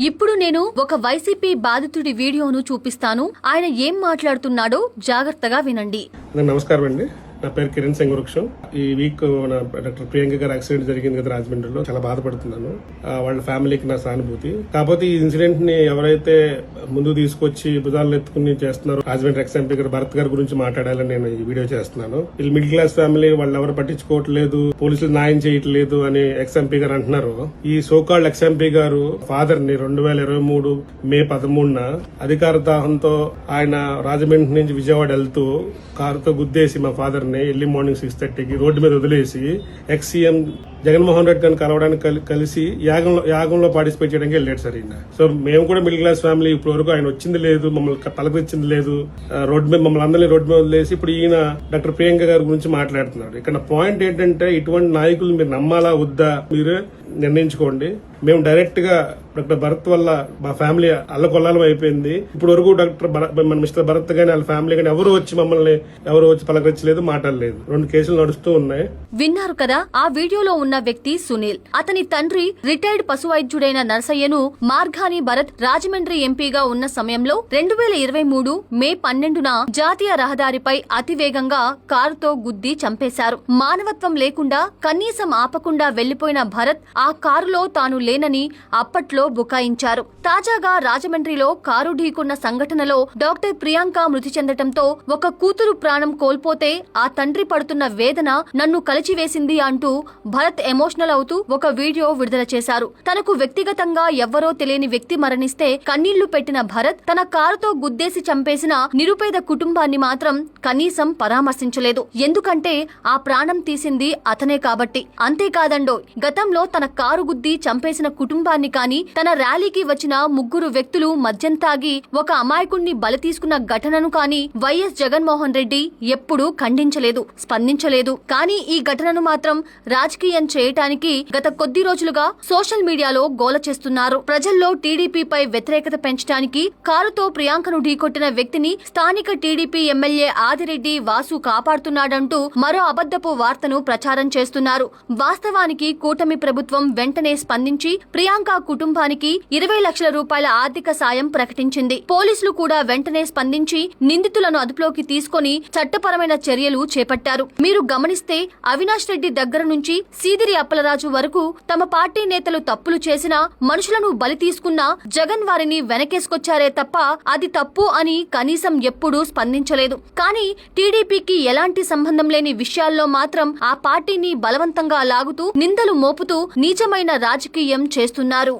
ఇప్పుడు నేను ఒక వైసీపీ బాధితుడి వీడియోను చూపిస్తాను. ఆయన ఏం మాట్లాడుతున్నాడో జాగ్రత్తగా వినండి. నమస్కారం అండి. నా పేరు కిరణ్ సింగవృక్షం. ఈ వీక్ డాక్టర్ ప్రియాంక గారు యాక్సిడెంట్ జరిగింది కదా రాజమండ్రిలో. చాలా బాధపడుతున్నాను. వాళ్ళ ఫ్యామిలీకి నా సానుభూతి. కాకపోతే ఈ ఇన్సిడెంట్ ని ఎవరైతే ముందు తీసుకొచ్చి భుజాలను ఎత్తుకుని చేస్తున్నారో రాజమండ్రి ఎక్స్ ఎంపీ గారు భరత్ గారి గురించి మాట్లాడాలని నేను ఈ వీడియో చేస్తున్నాను. వీళ్ళు మిడిల్ క్లాస్ ఫ్యామిలీ, వాళ్ళు ఎవరు పట్టించుకోవట్లేదు, పోలీసులు న్యాయం చేయట్లేదు అని ఎక్స్ ఎంపీ గారు అంటున్నారు. ఈ సోకాల్డ్ ఎక్స్ ఎంపీ గారు ఫాదర్ ని 2023 మే 13న అధికార దాహంతో ఆయన రాజమండ్రి నుంచి విజయవాడ వెళ్తూ కారుతో గుద్దేసి మా ఫాదర్ ఎర్లీ మార్నింగ్ 6:30కి రోడ్డు మీద వదిలేసి ఎక్స్ సీఎం జగన్మోహన్ రెడ్డి గారిని కలవడానికి కలిసి యాగంలో పార్టిసిపేట్ చేయడానికి వెళ్ళాడు సార్ ఈయన. సో మేము కూడా మిడిల్ క్లాస్ ఫ్యామిలీ, ఇప్పటి వరకు ఆయన వచ్చింది లేదు, మమ్మల్ని పలకరించింది లేదు, రోడ్డు మీద మమ్మల్ని అందరినీ రోడ్డు మీద వదిలేసి ఇప్పుడు ఈయన డాక్టర్ ప్రియాంక గారి గురించి మాట్లాడుతున్నాడు. ఇక్కడ పాయింట్ ఏంటంటే ఇటువంటి నాయకులు మీరు నమ్మాలా వద్దా మీరు నిర్ణయించుకోండి. మేము డైరెక్ట్ గా డాక్టర్ భరత్ వల్ల మా ఫ్యామిలీ అల్లకొల్లాలం అయిపోయింది. ఇప్పుడు వరకు మిస్టర్ భరత్ గానీ వాళ్ళ ఫ్యామిలీ గానీ ఎవరు వచ్చి పలకరించలేదు, మాట్లాడలేదు. 2 కేసులు నడుస్తూ ఉన్నాయి. విన్నారు కదా, ఆ వీడియోలో ఉన్న వ్యక్తి సునీల్. అతని తండ్రి రిటైర్డ్ పశు వైద్యుడైన నర్సయ్యను మార్గాని భరత్ రాజమండ్రి ఎంపీగా ఉన్న సమయంలో 2023 మే 12న జాతీయ రహదారిపై అతివేగంగా కారుతో గుద్ది చంపేశారు. మానవత్వం లేకుండా కనీసం ఆపకుండా వెళ్లిపోయిన భరత్ ఆ కారులో తాను లేనని అప్పట్లో బుకాయించారు. తాజాగా రాజమండ్రిలో కారు ఢీకొన్న సంఘటనలో డాక్టర్ ప్రియాంక మృతి చెందటంతో ఒక కూతురు ప్రాణం కోల్పోతే ఆ తండ్రి పడుతున్న వేదన నన్ను కలిచివేసింది అంటూ భరత్ ఎమోషనల్ అవుతూ ఒక వీడియో విడుదల చేశారు. తనకు వ్యక్తిగతంగా ఎవ్వరో తెలియని వ్యక్తి మరణిస్తే కన్నీళ్లు పెట్టిన భరత్ తన కారుతో గుద్దేసి చంపేసిన నిరుపేద కుటుంబాన్ని మాత్రం కనీసం పరామర్శించలేదు. ఎందుకంటే ఆ ప్రాణం తీసింది అతనే కాబట్టి. అంతేకాదండో, గతంలో తన కారు గుద్ది చంపేసిన కుటుంబాన్ని కానీ, తన ర్యాలీకి వచ్చిన 3 వ్యక్తులు మద్యం తాగి ఒక అమాయకుణ్ణి బలి తీసుకున్న ఘటనను కానీ వైఎస్ జగన్మోహన్ రెడ్డి ఎప్పుడూ ఖండించలేదు, స్పందించలేదు. కానీ ఈ ఘటనను మాత్రం రాజకీయం చేయటానికి గత కొద్ది రోజులుగా సోషల్ మీడియాలో గోల చేస్తున్నారు. ప్రజల్లో టీడీపీపై వ్యతిరేకత పెంచడానికి కారుతో ప్రియాంకను ఢీకొట్టిన వ్యక్తిని స్థానిక టీడీపీ ఎమ్మెల్యే ఆదిరెడ్డి వాసు కాపాడుతున్నాడంటూ మరో అబద్ధపు వార్తను ప్రచారం చేస్తున్నారు. వాస్తవానికి కూటమి ప్రభుత్వం వెంటనే స్పందించి ప్రియాంక కుటుంబానికి 20 లక్షల రూపాయల ఆర్థిక సాయం ప్రకటించింది. పోలీసులు కూడా వెంటనే స్పందించి నిందితులను అదుపులోకి తీసుకుని చట్టపరమైన చర్యలు చేపట్టారు. మీరు గమనిస్తే అవినాష్ రెడ్డి దగ్గర నుంచి సీదిరి అప్పలరాజు వరకు తమ పార్టీ నేతలు తప్పులు చేసినా, మనుషులను బలి తీసుకున్నా జగన్ వారిని వెనకేసుకొచ్చారే తప్ప అది తప్పు అని కనీసం ఎప్పుడూ స్పందించలేదు. కానీ టీడీపీకి ఎలాంటి సంబంధం లేని విషయాల్లో మాత్రం ఆ పార్టీని బలవంతంగా లాగుతూ నిందలు మోపుతూ నీచమైన రాజకీయం చేస్తున్నారు.